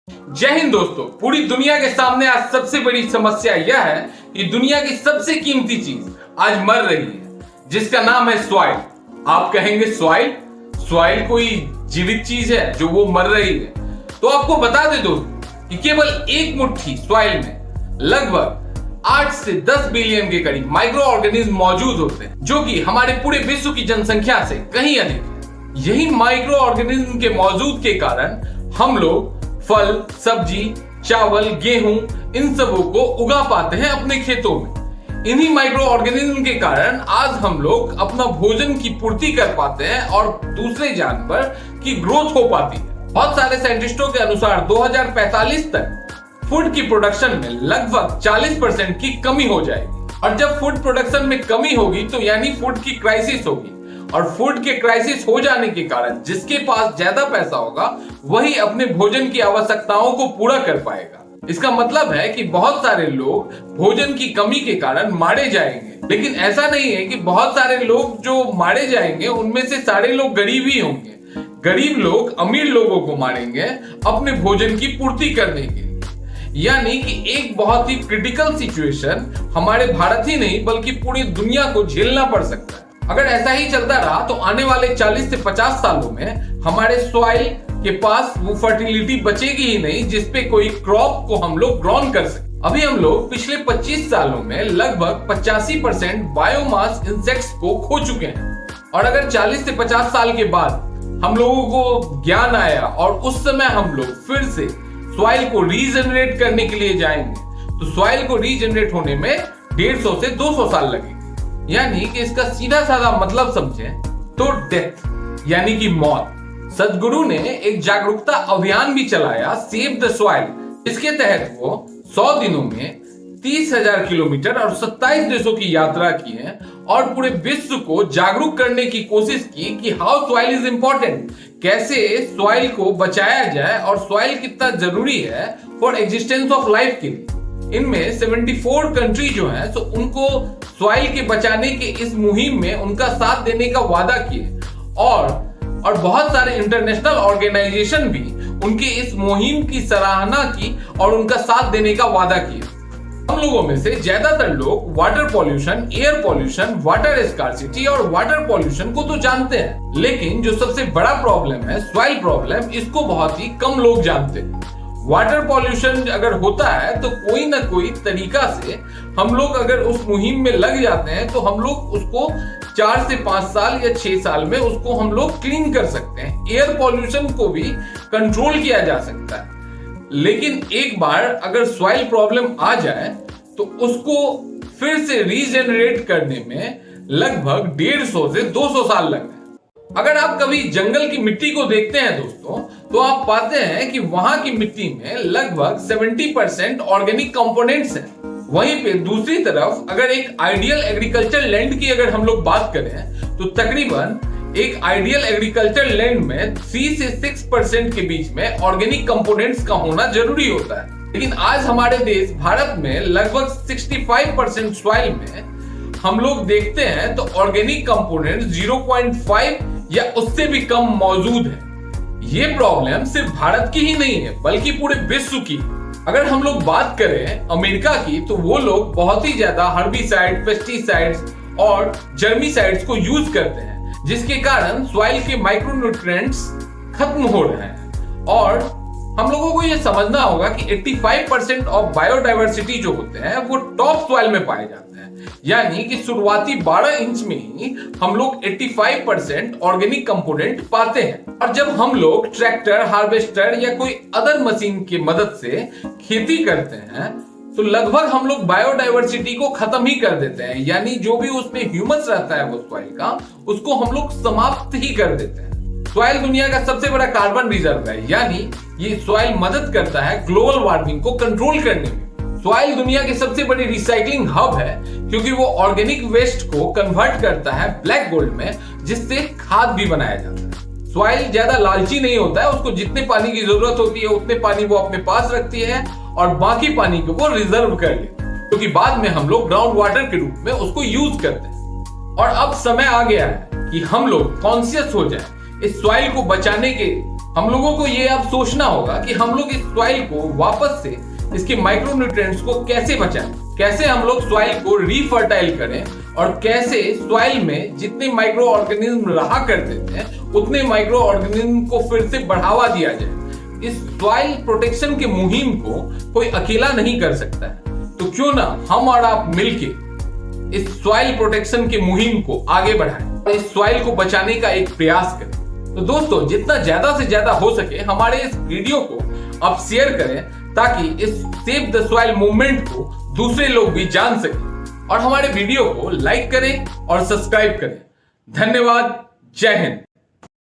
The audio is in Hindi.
जय हिंद दोस्तों। पूरी दुनिया के सामने आज सबसे बड़ी समस्या यह है कि दुनिया की सबसे कीमती चीज आज मर रही है, जिसका नाम है सॉइल। आप कहेंगे सॉइल सॉइल कोई जीवित चीज है जो वो मर रही है? तो आपको बता दे दोस्तों कि केवल एक मुट्ठी सॉइल में लगभग 8 से 10 बिलियन के करीब माइक्रो ऑर्गेनिज्म मौजूद होते हैं, जो कि हमारे पूरे विश्व की जनसंख्या से कहीं अधिक है। यही माइक्रो ऑर्गेनिज्म के मौजूद के कारण हम लोग फल, सब्जी, चावल, गेहूं इन सबों को उगा पाते हैं अपने खेतों में। इन्हीं माइक्रो ऑर्गेनिज्म के कारण आज हम लोग अपना भोजन की पूर्ति कर पाते हैं और दूसरे जानवर की ग्रोथ हो पाती है। बहुत सारे साइंटिस्टों के अनुसार 2045 तक फूड की प्रोडक्शन में लगभग 40% की कमी हो जाएगी। और जब फूड प्रोडक्शन में कमी होगी तो यानी फूड की क्राइसिस होगी, और फूड के क्राइसिस हो जाने के कारण जिसके पास ज्यादा पैसा होगा वही अपने भोजन की आवश्यकताओं को पूरा कर पाएगा। इसका मतलब है कि बहुत सारे लोग भोजन की कमी के कारण मारे जाएंगे, लेकिन ऐसा नहीं है कि बहुत सारे लोग जो मारे जाएंगे उनमें से सारे लोग गरीब ही होंगे। गरीब लोग अमीर लोगों को मारेंगे अपने भोजन की पूर्ति करने के लिए। यानी कि एक बहुत ही क्रिटिकल सिचुएशन हमारे भारत ही नहीं बल्कि पूरी दुनिया को झेलना पड़ सकता है। अगर ऐसा ही चलता रहा तो आने वाले 40 से 50 सालों में हमारे सॉइल के पास वो फर्टिलिटी बचेगी ही नहीं जिसपे कोई क्रॉप को हम लोग ग्रोन कर सके। अभी हम लोग पिछले 25 सालों में लगभग 85% बायोमास इंसेक्ट्स को खो चुके हैं। और अगर 40 से 50 साल के बाद हम लोगों को ज्ञान आया और उस समय हम लोग फिर से सॉइल को रीजनरेट करने के लिए जाएंगे तो सॉइल को रीजनरेट होने में 150 से 200 साल लगेंगे। यानी कि इसका सीधा साधा मतलब समझें तो डेथ यानी कि मौत। सदगुरु ने एक जागरूकता अभियान भी चलाया, सेव द सॉइल। इसके तहत वो 100 दिनों में 30,000 किलोमीटर और 27 देशों की यात्रा की है और पूरे विश्व को जागरूक करने की कोशिश की कि हाउ सॉइल इज इंपॉर्टेंट, कैसे सॉइल को बचाया जाए और सॉइल कितना जरूरी है फॉर एग्जिस्टेंस ऑफ लाइफ के लिए। इनमें 74 कंट्री जो है तो उनको सॉइल के बचाने के इस मुहिम में उनका साथ देने का वादा किए और बहुत सारे इंटरनेशनल ऑर्गेनाइजेशन भी उनके इस मुहिम की सराहना की और उनका साथ देने का वादा किया। हम लोगों में से ज्यादातर लोग water pollution, air pollution, water scarcity और वाटर पॉल्यूशन को तो जानते हैं, लेकिन जो सबसे बड़ा प्रॉब्लम है सॉइल प्रॉब्लम, इसको बहुत ही कम लोग जानते हैं। वाटर पॉल्यूशन अगर होता है तो कोई ना कोई तरीका से हम लोग अगर उस मुहिम में लग जाते हैं तो हम लोग उसको 4 से 5 साल या 6 साल में उसको हम लोग क्लीन कर सकते हैं। एयर पॉल्यूशन को भी कंट्रोल किया जा सकता है, लेकिन एक बार अगर सॉइल प्रॉब्लम आ जाए तो उसको फिर से रीजनरेट करने में लगभग 150 से 200 साल लगते हैं। अगर आप कभी जंगल की मिट्टी को देखते हैं दोस्तों तो आप पाते हैं कि वहां की मिट्टी में लगभग 70% ऑर्गेनिक कंपोनेंट्स हैं। वहीं पे दूसरी तरफ अगर एक आइडियल एग्रीकल्चर लैंड की अगर हम लोग बात करें तो तकरीबन एक आइडियल एग्रीकल्चर लैंड में 3 से 6% के बीच में ऑर्गेनिक कंपोनेंट्स का होना जरूरी होता है। लेकिन आज हमारे देश भारत में लगभग 65% सॉइल में हम लोग देखते हैं तो ऑर्गेनिक कंपोनेंट्स 0.5 या उससे भी कम मौजूद है। ये प्रॉब्लम सिर्फ भारत की ही नहीं है बल्कि पूरे विश्व की। अगर हम लोग बात करें अमेरिका की तो वो लोग बहुत ही ज्यादा हर्बिसाइड, पेस्टिसाइड्स और जर्मिसाइड्स को यूज करते हैं, जिसके कारण सॉइल के माइक्रोन्यूट्रिएंट्स खत्म हो रहे हैं। और हम लोगों को ये समझना होगा कि 85% ऑफ बायोडाइवर्सिटी जो होते हैं वो टॉप सॉइल में पाए जाते हैं। यानी कि शुरुआती 12 इंच में ही हम लोग 85% ऑर्गेनिक कंपोनेंट पाते हैं। और जब हम लोग ट्रैक्टर, हार्वेस्टर या कोई अदर मशीन की मदद से खेती करते हैं तो लगभग हम लोग बायोडाइवर्सिटी को खत्म ही कर देते हैं। यानी जो भी उसमें ह्यूमस रहता है वो सॉइल का, उसको हम लोग समाप्त ही कर देते हैं। सॉइल दुनिया का सबसे बड़ा कार्बन रिजर्व है, यानी ये सॉइल मदद करता है ग्लोबल वार्मिंग को कंट्रोल करने में। सॉइल दुनिया की सबसे बड़ी रिसाइकलिंग हब है क्योंकि वो ऑर्गेनिक वेस्ट को कन्वर्ट करता है ब्लैक गोल्ड में, जिससे खाद भी बनाया जाता है। सॉइल ज्यादा लालची नहीं होता है, उसको जितने पानी की जरूरत होती है उतने पानी वो अपने पास रखती है और बाकी पानी को वो रिजर्व कर लेती है, क्योंकि बाद में हम लोग ग्राउंड वाटर के रूप में उसको यूज करते हैं। और अब समय आ गया है कि हम लोग कॉन्शियस हो जाए इस सॉइल को बचाने के हम लोगों को ये अब सोचना होगा कि हम लोग इस सॉइल को वापस से इसके माइक्रोन्यूट्रिएंट्स को कैसे बचाएं, कैसे हम लोग सॉइल को रीफर्टाइल करें और कैसे सॉइल में जितने माइक्रो ऑर्गेनिज्म रहा करते थे उतने माइक्रो ऑर्गेनिज्म को फिर से बढ़ावा दिया जाए। इस सॉइल प्रोटेक्शन के मुहिम को कोई अकेला नहीं कर सकता है, तो क्यों ना हम और आप मिलके इस सॉइल प्रोटेक्शन की मुहिम को आगे बढ़ाएं, इस सॉइल को बचाने का एक प्रयास करें। तो दोस्तों, जितना ज्यादा से ज्यादा हो सके हमारे इस वीडियो को आप शेयर करें ताकि इस सेव द सॉइल मूवमेंट को दूसरे लोग भी जान सकें और हमारे वीडियो को लाइक करें और सब्सक्राइब करें। धन्यवाद। जय हिंद।